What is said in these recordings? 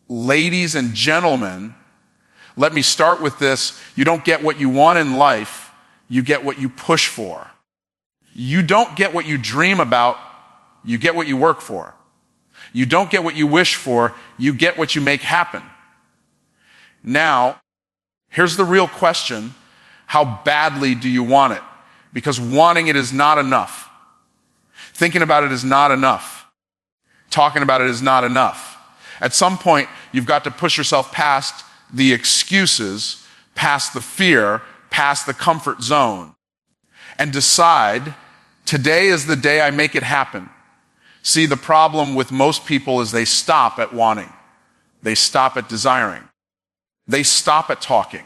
Ladies and gentlemen, let me start with this. You don't get what you want in life, you get what you push for. You don't get what you dream about, you get what you work for. You don't get what you wish for, you get what you make happen. Now, here's the real question. How badly do you want it? Because wanting it is not enough. Thinking about it is not enough. Talking about it is not enough. At some point, you've got to push yourself past the excuses, past the fear, past the comfort zone, and decide, today is the day I make it happen. See, the problem with most people is they stop at wanting. They stop at desiring. They stop at talking.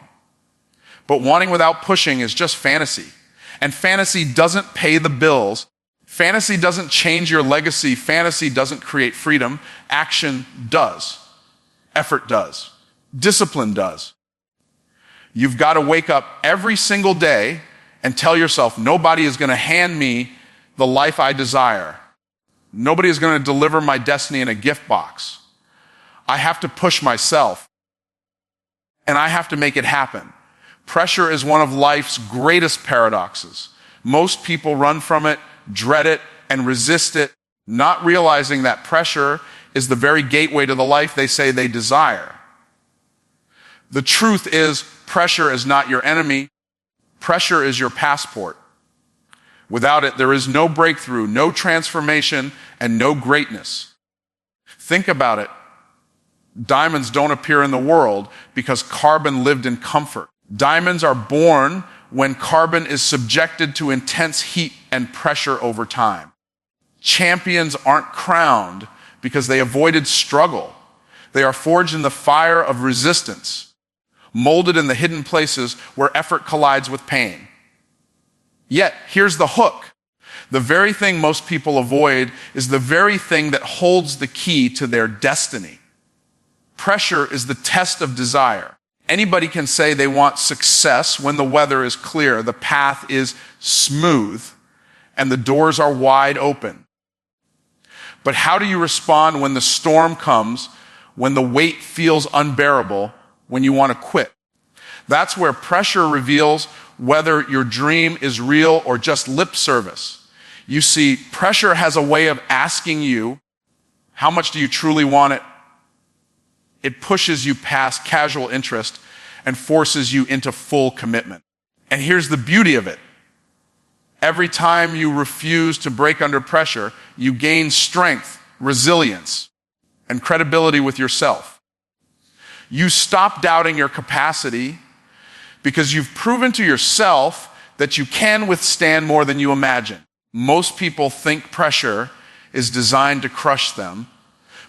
But wanting without pushing is just fantasy. And fantasy doesn't pay the bills. Fantasy doesn't change your legacy. Fantasy doesn't create freedom. Action does. Effort does. Discipline does. You've got to wake up every single day and tell yourself, nobody is going to hand me the life I desire. Nobody is going to deliver my destiny in a gift box. I have to push myself, and I have to make it happen. Pressure is one of life's greatest paradoxes. Most people run from it, dread it, and resist it, not realizing that pressure is the very gateway to the life they say they desire. The truth is, pressure is not your enemy. Pressure is your passport. Without it, there is no breakthrough, no transformation, and no greatness. Think about it. Diamonds don't appear in the world because carbon lived in comfort. Diamonds are born when carbon is subjected to intense heat and pressure over time. Champions aren't crowned because they avoided struggle. They are forged in the fire of resistance, molded in the hidden places where effort collides with pain. Yet, here's the hook. The very thing most people avoid is the very thing that holds the key to their destiny. Pressure is the test of desire. Anybody can say they want success when the weather is clear, the path is smooth, and the doors are wide open. But how do you respond when the storm comes, when the weight feels unbearable, when you want to quit? That's where pressure reveals whether your dream is real or just lip service. You see, pressure has a way of asking you, how much do you truly want it? It pushes you past casual interest and forces you into full commitment. And here's the beauty of it. Every time you refuse to break under pressure, you gain strength, resilience, and credibility with yourself. You stop doubting your capacity because you've proven to yourself that you can withstand more than you imagine. Most people think pressure is designed to crush them,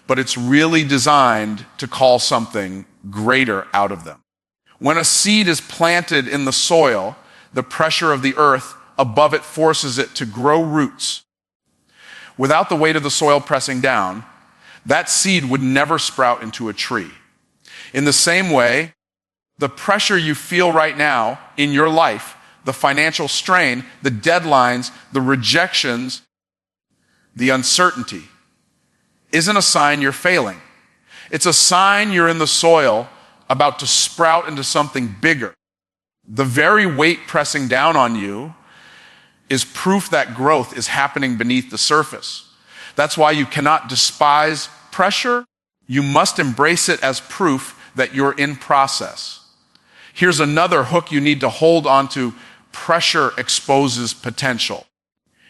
but it's really designed to call something greater out of them. When a seed is planted in the soil, the pressure of the earth above it forces it to grow roots. Without the weight of the soil pressing down, that seed would never sprout into a tree. In the same way, the pressure you feel right now in your life, the financial strain, the deadlines, the rejections, the uncertainty, isn't a sign you're failing. It's a sign you're in the soil about to sprout into something bigger. The very weight pressing down on you is proof that growth is happening beneath the surface. That's why you cannot despise pressure. You must embrace it as proof that you're in process. Here's another hook you need to hold onto. Pressure exposes potential.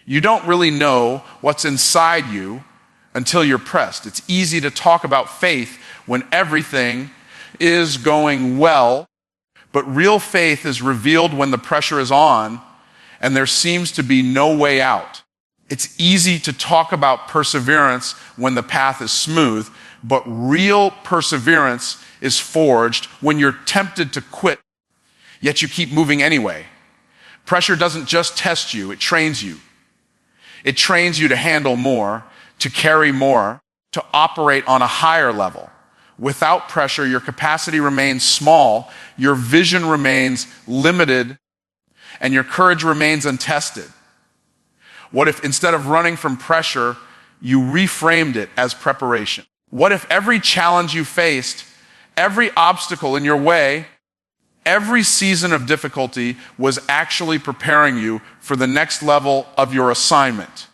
You don't really know what's inside you until you're pressed. It's easy to talk about faith when everything is going well, but real faith is revealed when the pressure is on and there seems to be no way out. It's easy to talk about perseverance when the path is smooth, but real perseverance is forged when you're tempted to quit, yet you keep moving anyway. Pressure doesn't just test you, it trains you. It trains you to handle more, to carry more, to operate on a higher level. Without pressure, your capacity remains small, your vision remains limited, and your courage remains untested. What if instead of running from pressure, you reframed it as preparation? What if every challenge you faced, every obstacle in your way, every season of difficulty was actually preparing you for the next level of your assignment?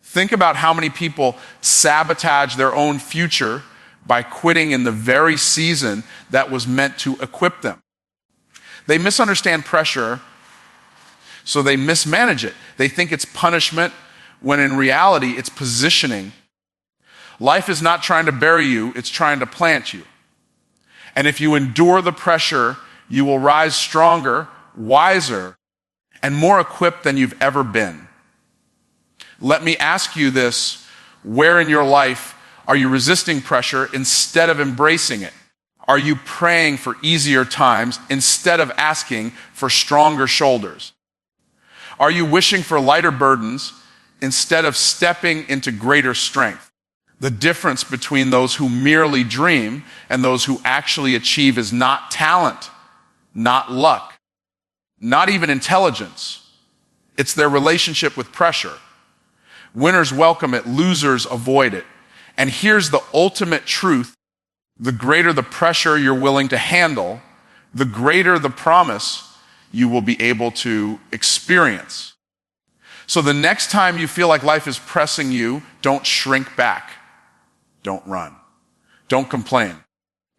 Think about how many people sabotage their own future by quitting in the very season that was meant to equip them. They misunderstand pressure, so they mismanage it. They think it's punishment, when in reality, it's positioning. Life is not trying to bury you, it's trying to plant you. And if you endure the pressure, you will rise stronger, wiser, and more equipped than you've ever been. Let me ask you this: where in your life are you resisting pressure instead of embracing it? Are you praying for easier times instead of asking for stronger shoulders? Are you wishing for lighter burdens instead of stepping into greater strength? The difference between those who merely dream and those who actually achieve is not talent, not luck, not even intelligence. It's their relationship with pressure. Winners welcome it, losers avoid it. And here's the ultimate truth: the greater the pressure you're willing to handle, the greater the promise you will be able to experience. So the next time you feel like life is pressing you, don't shrink back. Don't run. Don't complain.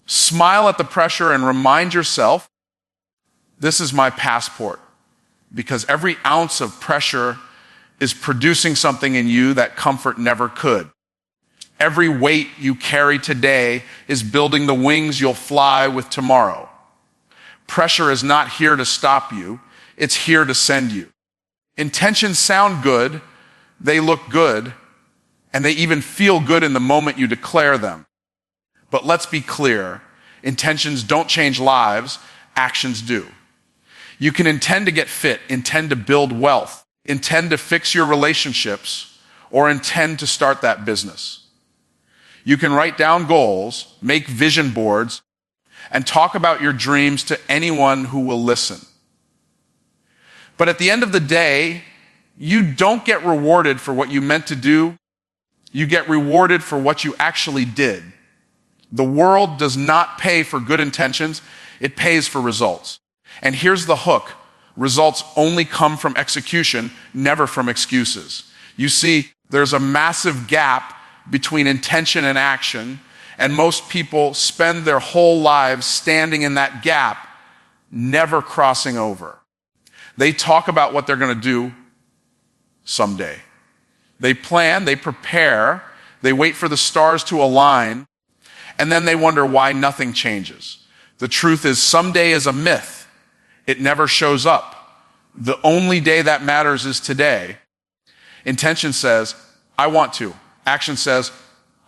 Smile at the pressure and remind yourself, this is my passport, because every ounce of pressure is producing something in you that comfort never could. Every weight you carry today is building the wings you'll fly with tomorrow. Pressure is not here to stop you, it's here to send you. Intentions sound good, they look good, and they even feel good in the moment you declare them. But let's be clear, intentions don't change lives, actions do. You can intend to get fit, intend to build wealth, intend to fix your relationships, or intend to start that business. You can write down goals, make vision boards, and talk about your dreams to anyone who will listen. But at the end of the day, you don't get rewarded for what you meant to do. You get rewarded for what you actually did. The world does not pay for good intentions, it pays for results. And here's the hook: results only come from execution, never from excuses. You see, there's a massive gap between intention and action, and most people spend their whole lives standing in that gap, never crossing over. They talk about what they're going to do someday. They plan, they prepare, they wait for the stars to align, and then they wonder why nothing changes. The truth is, someday is a myth. It never shows up. The only day that matters is today. Intention says, I want to. Action says,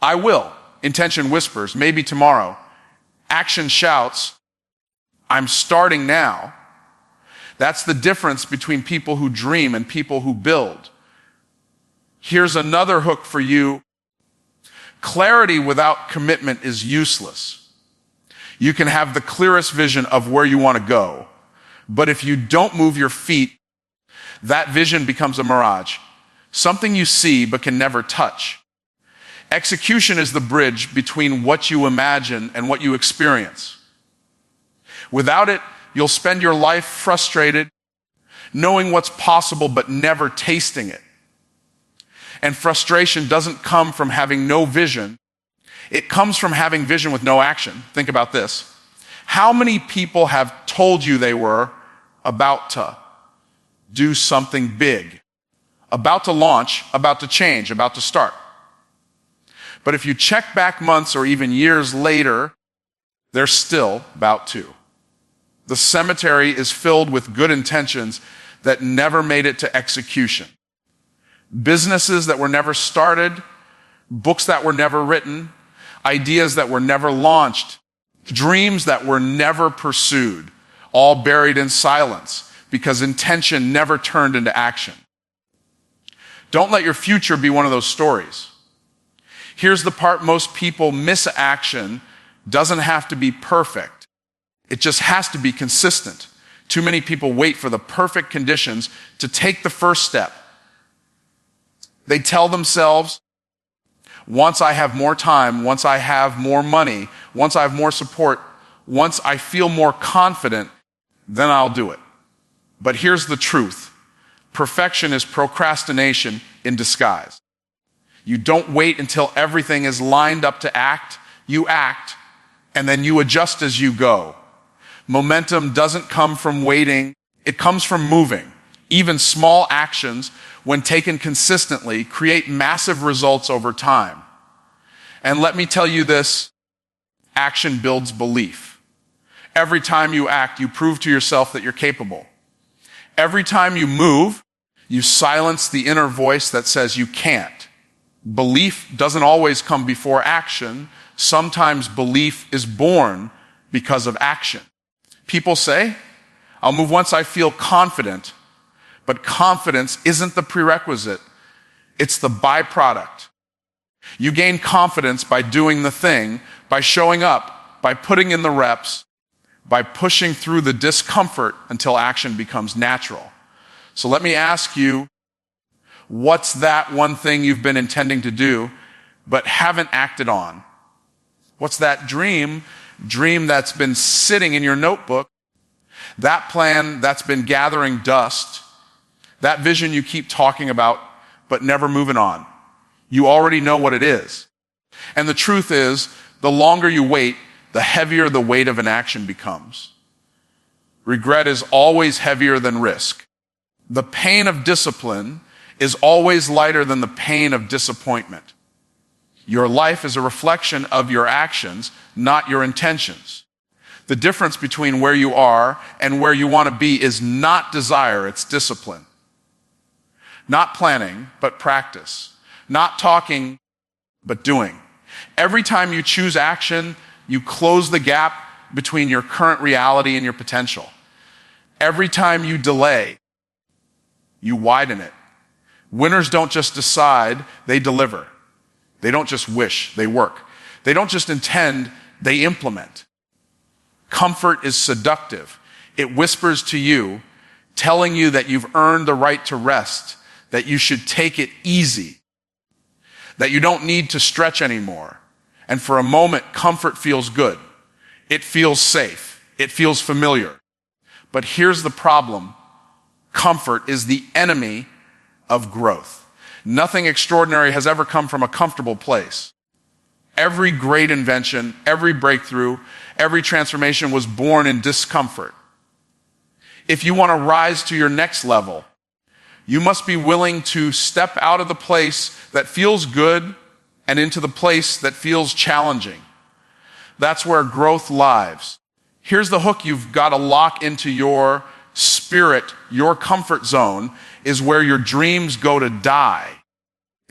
I will. Intention whispers, maybe tomorrow. Action shouts, I'm starting now. That's the difference between people who dream and people who build. Here's another hook for you. Clarity without commitment is useless. You can have the clearest vision of where you want to go, but if you don't move your feet, that vision becomes a mirage, something you see but can never touch. Execution is the bridge between what you imagine and what you experience. Without it, you'll spend your life frustrated, knowing what's possible but never tasting it. And frustration doesn't come from having no vision. It comes from having vision with no action. Think about this. How many people have told you they were about to do something big, about to launch, about to change, about to start? But if you check back months or even years later, they're still about to. The cemetery is filled with good intentions that never made it to execution. Businesses that were never started, books that were never written, ideas that were never launched, dreams that were never pursued, all buried in silence because intention never turned into action. Don't let your future be one of those stories. Here's the part most people miss: action doesn't have to be perfect. It just has to be consistent. Too many people wait for the perfect conditions to take the first step. They tell themselves, Once I have more time, once I have more money, once I have more support, once I feel more confident, then I'll do it. But here's the truth. Perfection is procrastination in disguise. You don't wait until everything is lined up to act. You act, and then you adjust as you go. Momentum doesn't come from waiting. It comes from moving. Even small actions, when taken consistently, create massive results over time. And let me tell you this, action builds belief. Every time you act, you prove to yourself that you're capable. Every time you move, you silence the inner voice that says you can't. Belief doesn't always come before action. Sometimes belief is born because of action. People say, I'll move once I feel confident, but confidence isn't the prerequisite. It's the byproduct. You gain confidence by doing the thing, by showing up, by putting in the reps, by pushing through the discomfort until action becomes natural. So let me ask you, what's that one thing you've been intending to do but haven't acted on? What's that dream that's been sitting in your notebook? That plan that's been gathering dust? That vision you keep talking about but never moving on? You already know what it is. And the truth is, the longer you wait, the heavier the weight of an action becomes. Regret is always heavier than risk. The pain of discipline is always lighter than the pain of disappointment. Your life is a reflection of your actions, not your intentions. The difference between where you are and where you want to be is not desire, it's discipline. Not planning, but practice. Not talking, but doing. Every time you choose action, you close the gap between your current reality and your potential. Every time you delay, you widen it. Winners don't just decide, they deliver. They don't just wish, they work. They don't just intend, they implement. Comfort is seductive. It whispers to you, telling you that you've earned the right to rest, that you should take it easy, that you don't need to stretch anymore. And for a moment, comfort feels good. It feels safe. It feels familiar. But here's the problem. Comfort is the enemy of growth. Nothing extraordinary has ever come from a comfortable place. Every great invention, every breakthrough, every transformation was born in discomfort. If you want to rise to your next level, you must be willing to step out of the place that feels good and into the place that feels challenging. That's where growth lies. Here's the hook you've got to lock into your spirit. Your comfort zone is where your dreams go to die.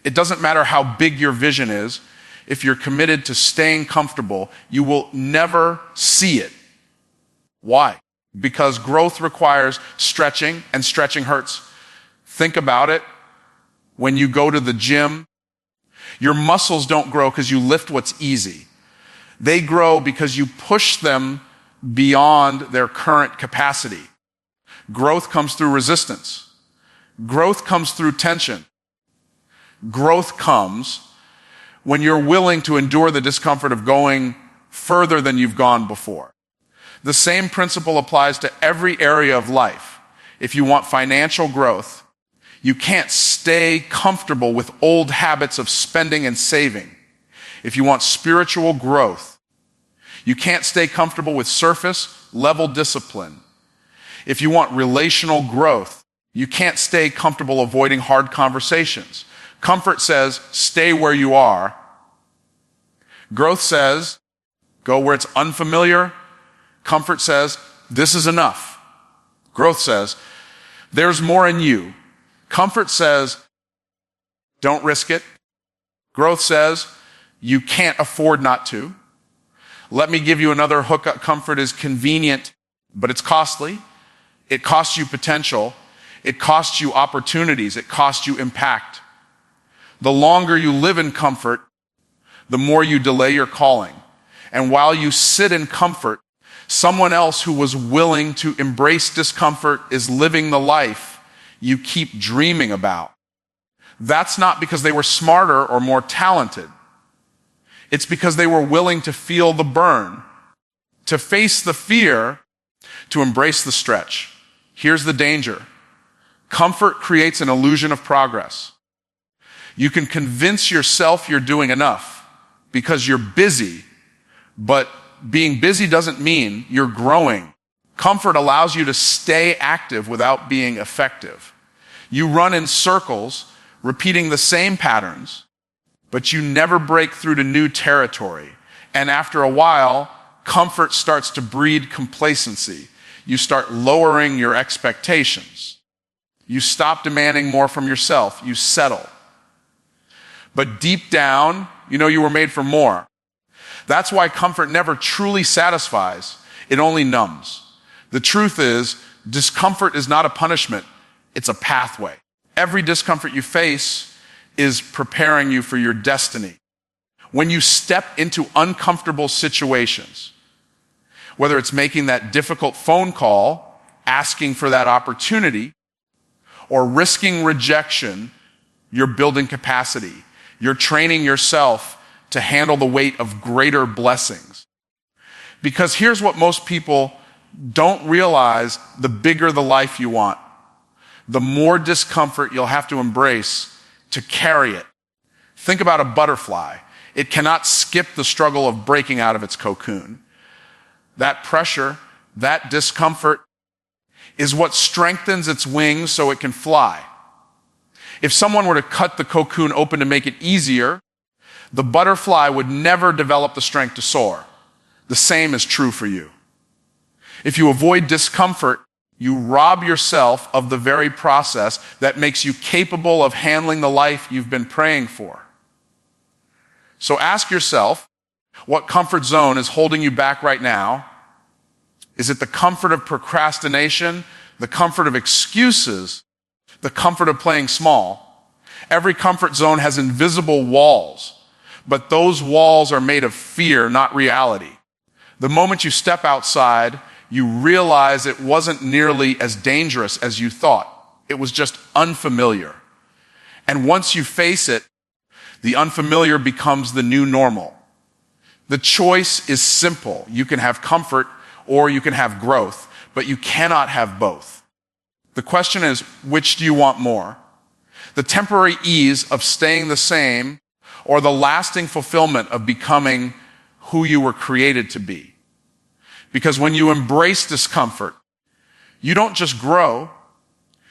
It doesn't matter how big your vision is. If you're committed to staying comfortable, you will never see it. Why? Because growth requires stretching, and stretching hurts. Think about it. When you go to the gym, your muscles don't grow because you lift what's easy. They grow because you push them beyond their current capacity. Growth comes through resistance. Growth comes through tension. Growth comes when you're willing to endure the discomfort of going further than you've gone before. The same principle applies to every area of life. If you want financial growth, you can't stay comfortable with old habits of spending and saving. If you want spiritual growth, you can't stay comfortable with surface-level discipline. If you want relational growth, you can't stay comfortable avoiding hard conversations. Comfort says, stay where you are. Growth says, go where it's unfamiliar. Comfort says, this is enough. Growth says, there's more in you. Comfort says, don't risk it. Growth says, you can't afford not to. Let me give you another hook. Comfort is convenient, but it's costly. It costs you potential. It costs you opportunities. It costs you impact. The longer you live in comfort, the more you delay your calling. And while you sit in comfort, someone else who was willing to embrace discomfort is living the life you keep dreaming about. That's not because they were smarter or more talented. It's because they were willing to feel the burn, to face the fear, to embrace the stretch. Here's the danger. Comfort creates an illusion of progress. You can convince yourself you're doing enough because you're busy, but being busy doesn't mean you're growing. Comfort allows you to stay active without being effective. You run in circles, repeating the same patterns, but you never break through to new territory. And after a while, comfort starts to breed complacency. You start lowering your expectations. You stop demanding more from yourself. You settle. But deep down, you know you were made for more. That's why comfort never truly satisfies. It only numbs. The truth is, discomfort is not a punishment. It's a pathway. Every discomfort you face is preparing you for your destiny. When you step into uncomfortable situations, whether it's making that difficult phone call, asking for that opportunity, or risking rejection, you're building capacity. You're training yourself to handle the weight of greater blessings. Because here's what most people don't realize: the bigger the life you want, the more discomfort you'll have to embrace to carry it. Think about a butterfly. It cannot skip the struggle of breaking out of its cocoon. That pressure, that discomfort is what strengthens its wings so it can fly. If someone were to cut the cocoon open to make it easier, the butterfly would never develop the strength to soar. The same is true for you. If you avoid discomfort, you rob yourself of the very process that makes you capable of handling the life you've been praying for. So ask yourself, what comfort zone is holding you back right now? Is it the comfort of procrastination, the comfort of excuses, the comfort of playing small? Every comfort zone has invisible walls, but those walls are made of fear, not reality. The moment you step outside, you realize it wasn't nearly as dangerous as you thought. It was just unfamiliar. And once you face it, the unfamiliar becomes the new normal. The choice is simple. You can have comfort or you can have growth, but you cannot have both. The question is, which do you want more? The temporary ease of staying the same, or the lasting fulfillment of becoming who you were created to be? Because when you embrace discomfort, you don't just grow,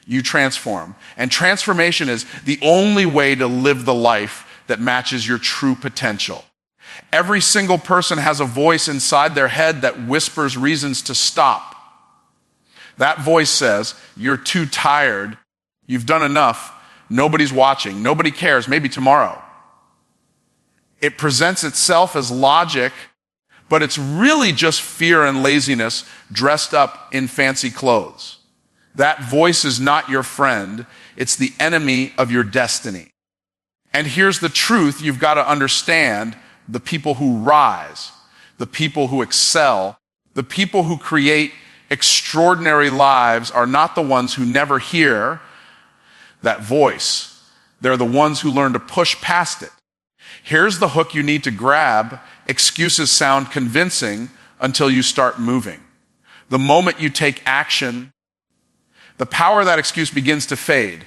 you transform. And transformation is the only way to live the life that matches your true potential. Every single person has a voice inside their head that whispers reasons to stop. That voice says, you're too tired, you've done enough, nobody's watching, nobody cares, maybe tomorrow. It presents itself as logic, but it's really just fear and laziness dressed up in fancy clothes. That voice is not your friend, it's the enemy of your destiny. And here's the truth you've got to understand: the people who rise, the people who excel, the people who create extraordinary lives are not the ones who never hear that voice. They're the ones who learn to push past it. Here's the hook you need to grab. Excuses sound convincing until you start moving. The moment you take action, the power of that excuse begins to fade.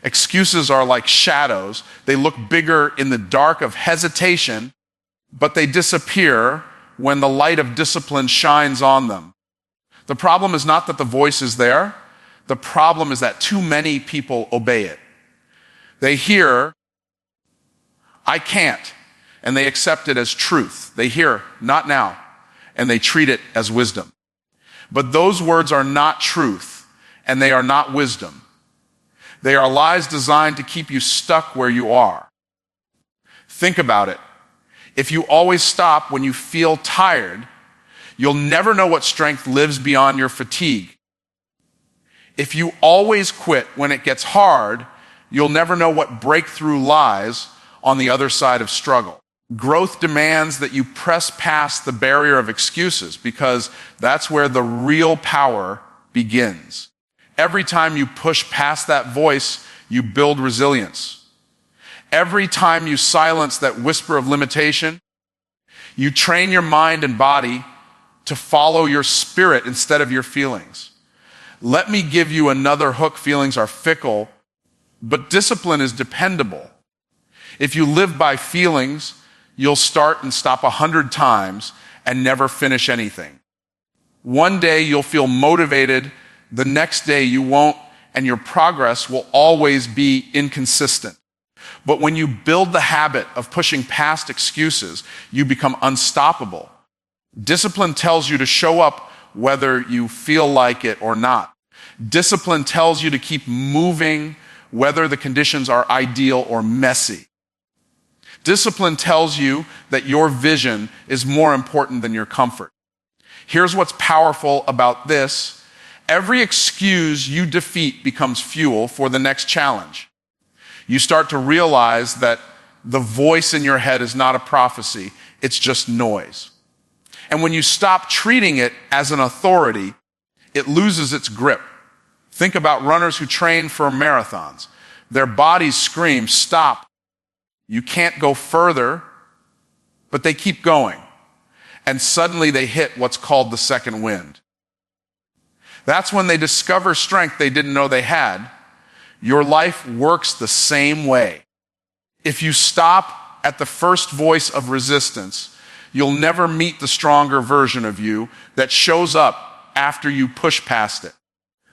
Excuses are like shadows. They look bigger in the dark of hesitation, but they disappear when the light of discipline shines on them. The problem is not that the voice is there. The problem is that too many people obey it. They hear, I can't, and they accept it as truth. They hear, not now, and they treat it as wisdom. But those words are not truth, and they are not wisdom. They are lies designed to keep you stuck where you are. Think about it. If you always stop when you feel tired, you'll never know what strength lives beyond your fatigue. If you always quit when it gets hard, you'll never know what breakthrough lies on the other side of struggle. Growth demands that you press past the barrier of excuses, because that's where the real power begins. Every time you push past that voice, you build resilience. Every time you silence that whisper of limitation, You train your mind and body to follow your spirit instead of your feelings. Let me give you another hook. Feelings are fickle, but discipline is dependable. If you live by feelings, you'll start and stop 100 times and never finish anything. One day you'll feel motivated, the next day you won't, and your progress will always be inconsistent. But when you build the habit of pushing past excuses, you become unstoppable. Discipline tells you to show up whether you feel like it or not. Discipline tells you to keep moving whether the conditions are ideal or messy. Discipline tells you that your vision is more important than your comfort. Here's what's powerful about this. Every excuse you defeat becomes fuel for the next challenge. You start to realize that the voice in your head is not a prophecy, it's just noise. And when you stop treating it as an authority, it loses its grip. Think about runners who train for marathons. Their bodies scream, stop. You can't go further, but they keep going. And suddenly they hit what's called the second wind. That's when they discover strength they didn't know they had. Your life works the same way. If you stop at the first voice of resistance, you'll never meet the stronger version of you that shows up after you push past it.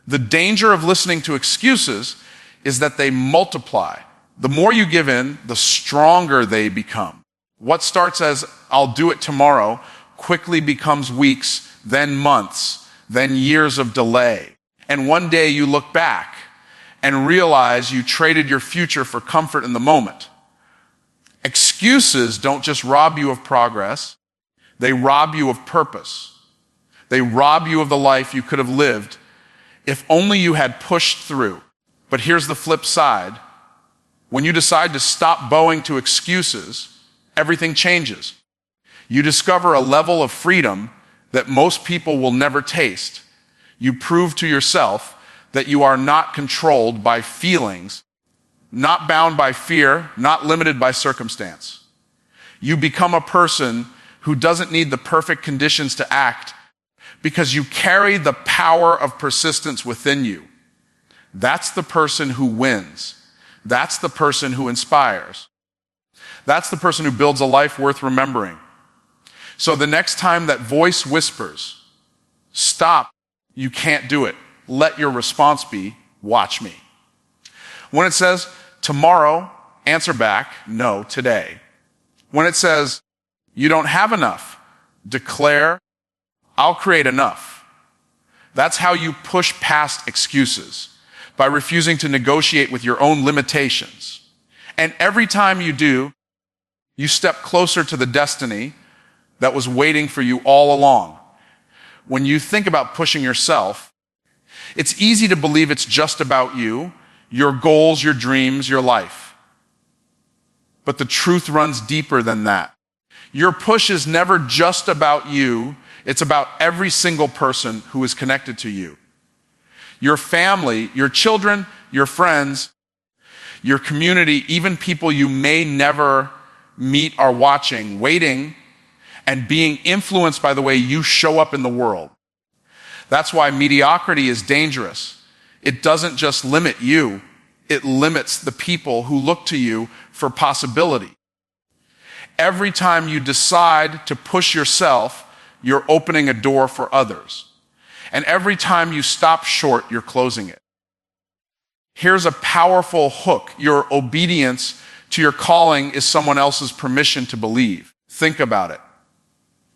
The danger of listening to excuses is that they multiply. The more you give in, the stronger they become. What starts as, I'll do it tomorrow, quickly becomes weeks, then months, then years of delay. And one day you look back and realize you traded your future for comfort in the moment. Excuses don't just rob you of progress, they rob you of purpose. They rob you of the life you could have lived if only you had pushed through. But here's the flip side. When you decide to stop bowing to excuses, everything changes. You discover a level of freedom that most people will never taste. You prove to yourself that you are not controlled by feelings, not bound by fear, not limited by circumstance. You become a person who doesn't need the perfect conditions to act because you carry the power of persistence within you. That's the person who wins. That's the person who inspires. That's the person who builds a life worth remembering. So the next time that voice whispers, stop, you can't do it, let your response be, watch me. When it says, tomorrow, answer back, no, today. When it says, you don't have enough, declare, I'll create enough. That's how you push past excuses, by refusing to negotiate with your own limitations. And every time you do, you step closer to the destiny that was waiting for you all along. When you think about pushing yourself, it's easy to believe it's just about you, your goals, your dreams, your life. But the truth runs deeper than that. Your push is never just about you, it's about every single person who is connected to you. Your family, your children, your friends, your community, even people you may never meet are watching, waiting, and being influenced by the way you show up in the world. That's why mediocrity is dangerous. It doesn't just limit you, it limits the people who look to you for possibility. Every time you decide to push yourself, you're opening a door for others. And every time you stop short, you're closing it. Here's a powerful hook. Your obedience to your calling is someone else's permission to believe. Think about it.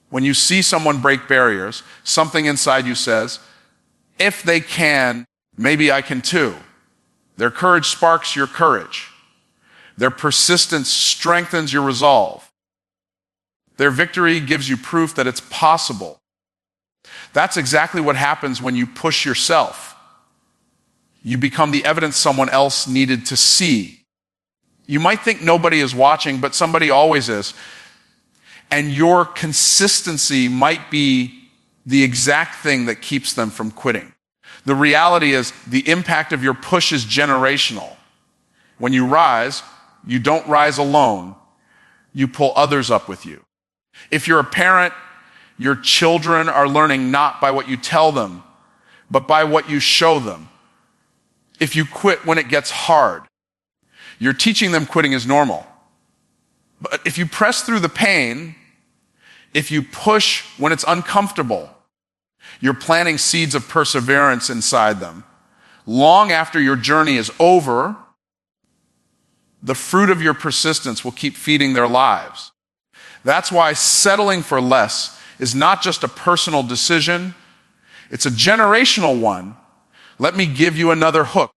When you see someone break barriers, something inside you says, if they can, maybe I can too. Their courage sparks your courage. Their persistence strengthens your resolve. Their victory gives you proof that it's possible. That's exactly what happens when you push yourself. You become the evidence someone else needed to see. You might think nobody is watching, but somebody always is. And your consistency might be the exact thing that keeps them from quitting. The reality is the impact of your push is generational. When you rise, you don't rise alone. You pull others up with you. If you're a parent, your children are learning not by what you tell them, but by what you show them. If you quit when it gets hard, you're teaching them quitting is normal. But if you press through the pain, if you push when it's uncomfortable, you're planting seeds of perseverance inside them. Long after your journey is over, the fruit of your persistence will keep feeding their lives. That's why settling for less is not just a personal decision, it's a generational one. Let me give you another hook.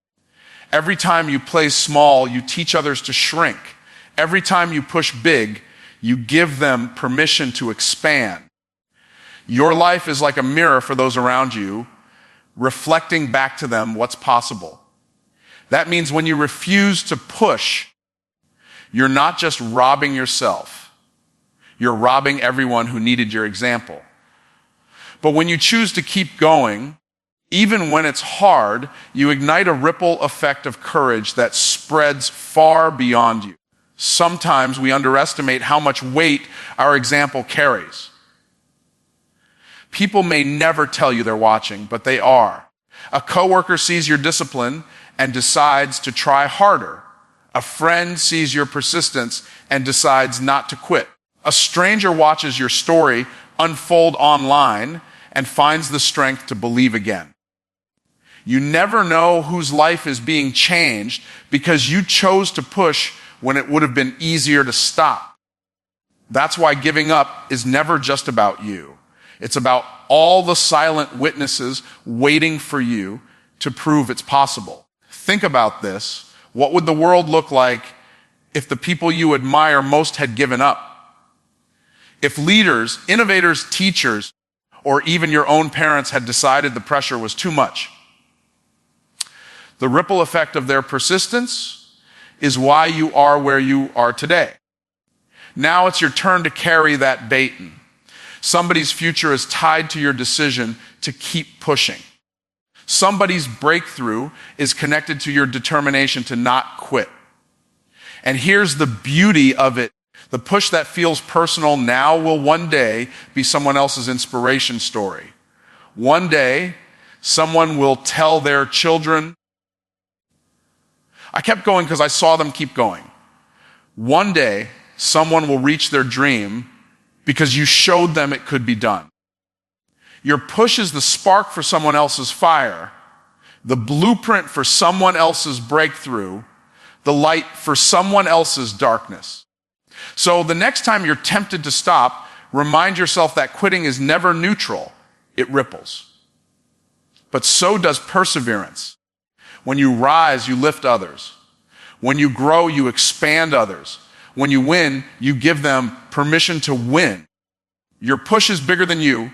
Every time you play small, you teach others to shrink. Every time you push big, you give them permission to expand. Your life is like a mirror for those around you, reflecting back to them what's possible. That means when you refuse to push, you're not just robbing yourself. You're robbing everyone who needed your example. But when you choose to keep going, even when it's hard, you ignite a ripple effect of courage that spreads far beyond you. Sometimes we underestimate how much weight our example carries. People may never tell you they're watching, but they are. A coworker sees your discipline and decides to try harder. A friend sees your persistence and decides not to quit. A stranger watches your story unfold online and finds the strength to believe again. You never know whose life is being changed because you chose to push when it would have been easier to stop. That's why giving up is never just about you. It's about all the silent witnesses waiting for you to prove it's possible. Think about this. What would the world look like if the people you admire most had given up? If leaders, innovators, teachers, or even your own parents had decided the pressure was too much? The ripple effect of their persistence is why you are where you are today. Now it's your turn to carry that baton. Somebody's future is tied to your decision to keep pushing. Somebody's breakthrough is connected to your determination to not quit. And here's the beauty of it. The push that feels personal now will one day be someone else's inspiration story. One day, someone will tell their children. I kept going because I saw them keep going. One day, someone will reach their dream because you showed them it could be done. Your push is the spark for someone else's fire, the blueprint for someone else's breakthrough, the light for someone else's darkness. So the next time you're tempted to stop, remind yourself that quitting is never neutral. It ripples. But so does perseverance. When you rise, you lift others. When you grow, you expand others. When you win, you give them permission to win. Your push is bigger than you.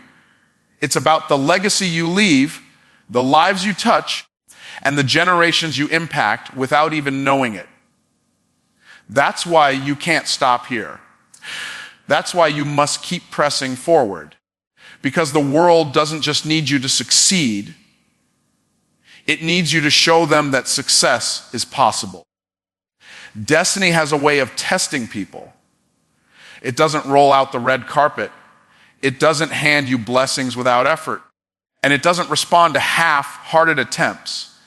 It's about the legacy you leave, the lives you touch, and the generations you impact without even knowing it. That's why you can't stop here. That's why you must keep pressing forward. Because the world doesn't just need you to succeed. It needs you to show them that success is possible. Destiny has a way of testing people. It doesn't roll out the red carpet. It doesn't hand you blessings without effort. And it doesn't respond to half-hearted attempts.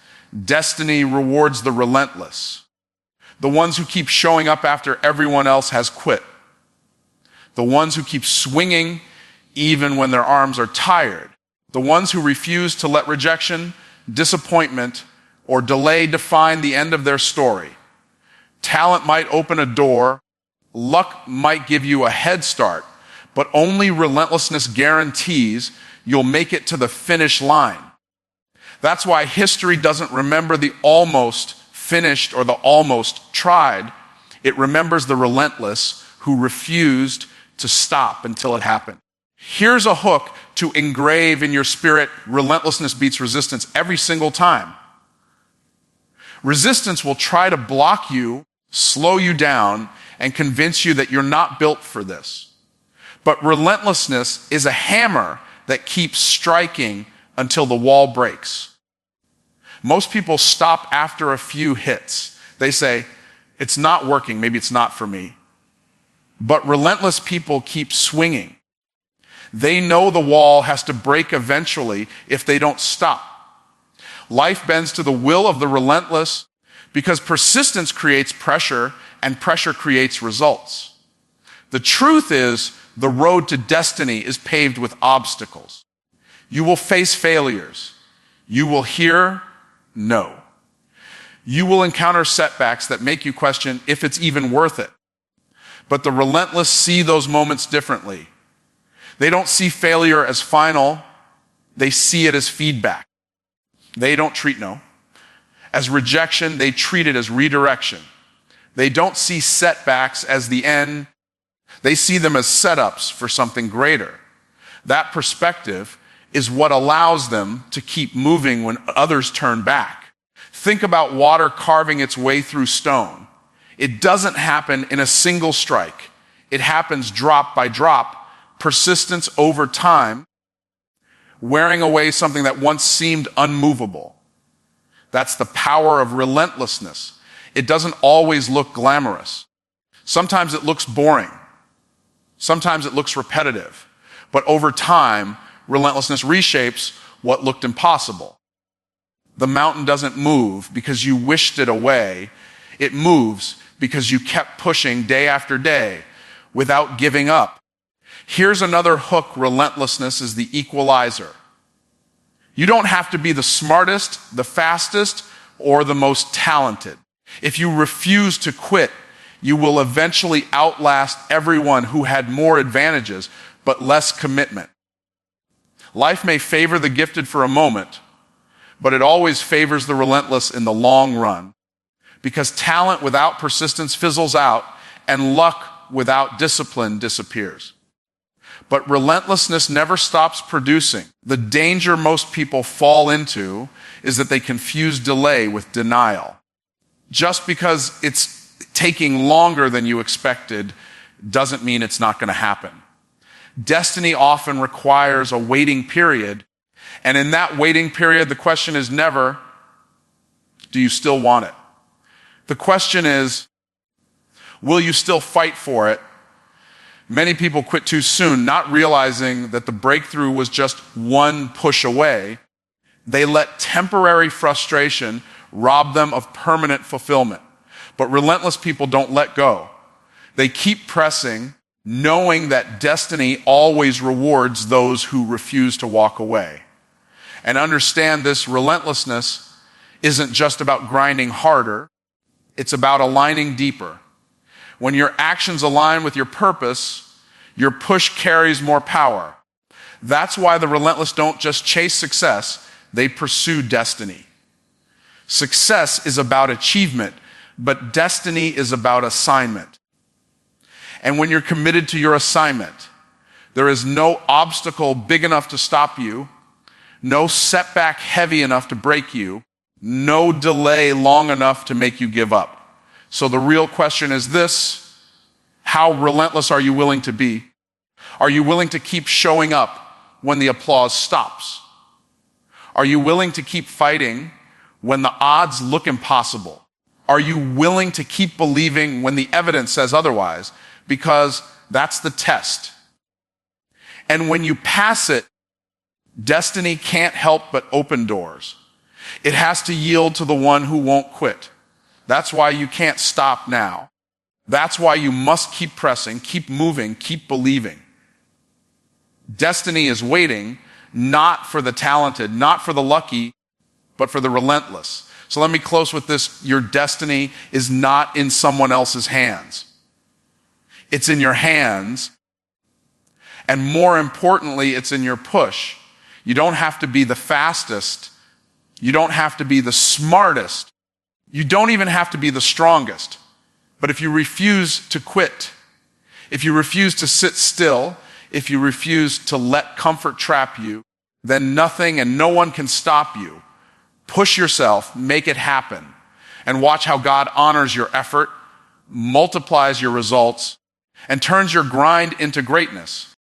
Destiny rewards the relentless. The ones who keep showing up after everyone else has quit. The ones who keep swinging even when their arms are tired. The ones who refuse to let rejection, disappointment, or delay define the end of their story. Talent might open a door, luck might give you a head start, but only relentlessness guarantees you'll make it to the finish line. That's why history doesn't remember the almost finished or the almost tried. It remembers the relentless who refused to stop until it happened. Here's a hook to engrave in your spirit: relentlessness beats resistance every single time. Resistance will try to block you, slow you down, and convince you that you're not built for this. But relentlessness is a hammer that keeps striking until the wall breaks. Most people stop after a few hits. They say, it's not working, maybe it's not for me. But relentless people keep swinging. They know the wall has to break eventually if they don't stop. Life bends to the will of the relentless because persistence creates pressure and pressure creates results. The truth is, the road to destiny is paved with obstacles. You will face failures. You will hear no. You will encounter setbacks that make you question if it's even worth it. But the relentless see those moments differently. They don't see failure as final. They see it as feedback. They don't treat no as rejection. They treat it as redirection. They don't see setbacks as the end. They see them as setups for something greater. That perspective is what allows them to keep moving when others turn back. Think about water carving its way through stone. It doesn't happen in a single strike. It happens drop by drop, persistence over time, wearing away something that once seemed unmovable. That's the power of relentlessness. It doesn't always look glamorous. Sometimes it looks boring. Sometimes it looks repetitive. But over time, relentlessness reshapes what looked impossible. The mountain doesn't move because you wished it away. It moves because you kept pushing day after day without giving up. Here's another hook. Relentlessness is the equalizer. You don't have to be the smartest, the fastest, or the most talented. If you refuse to quit, you will eventually outlast everyone who had more advantages, but less commitment. Life may favor the gifted for a moment, but it always favors the relentless in the long run. Because talent without persistence fizzles out, and luck without discipline disappears. But relentlessness never stops producing. The danger most people fall into is that they confuse delay with denial. Just because it's taking longer than you expected doesn't mean it's not going to happen. Destiny often requires a waiting period, and in that waiting period, the question is never, do you still want it? The question is, will you still fight for it? Many people quit too soon, not realizing that the breakthrough was just one push away. They let temporary frustration rob them of permanent fulfillment. But relentless people don't let go. They keep pressing, knowing that destiny always rewards those who refuse to walk away. And understand this relentlessness isn't just about grinding harder. It's about aligning deeper. When your actions align with your purpose, your push carries more power. That's why the relentless don't just chase success, they pursue destiny. Success is about achievement, but destiny is about assignment. And when you're committed to your assignment, there is no obstacle big enough to stop you, no setback heavy enough to break you, no delay long enough to make you give up. So the real question is this: how relentless are you willing to be? Are you willing to keep showing up when the applause stops? Are you willing to keep fighting when the odds look impossible? Are you willing to keep believing when the evidence says otherwise? Because that's the test. And when you pass it, destiny can't help but open doors. It has to yield to the one who won't quit. That's why you can't stop now. That's why you must keep pressing, keep moving, keep believing. Destiny is waiting, not for the talented, not for the lucky, but for the relentless. So let me close with this. Your destiny is not in someone else's hands. It's in your hands. And more importantly, it's in your push. You don't have to be the fastest. You don't have to be the smartest. You don't even have to be the strongest. But if you refuse to quit, if you refuse to sit still, if you refuse to let comfort trap you, then nothing and no one can stop you. Push yourself, make it happen, and watch how God honors your effort, multiplies your results, and turns your grind into greatness.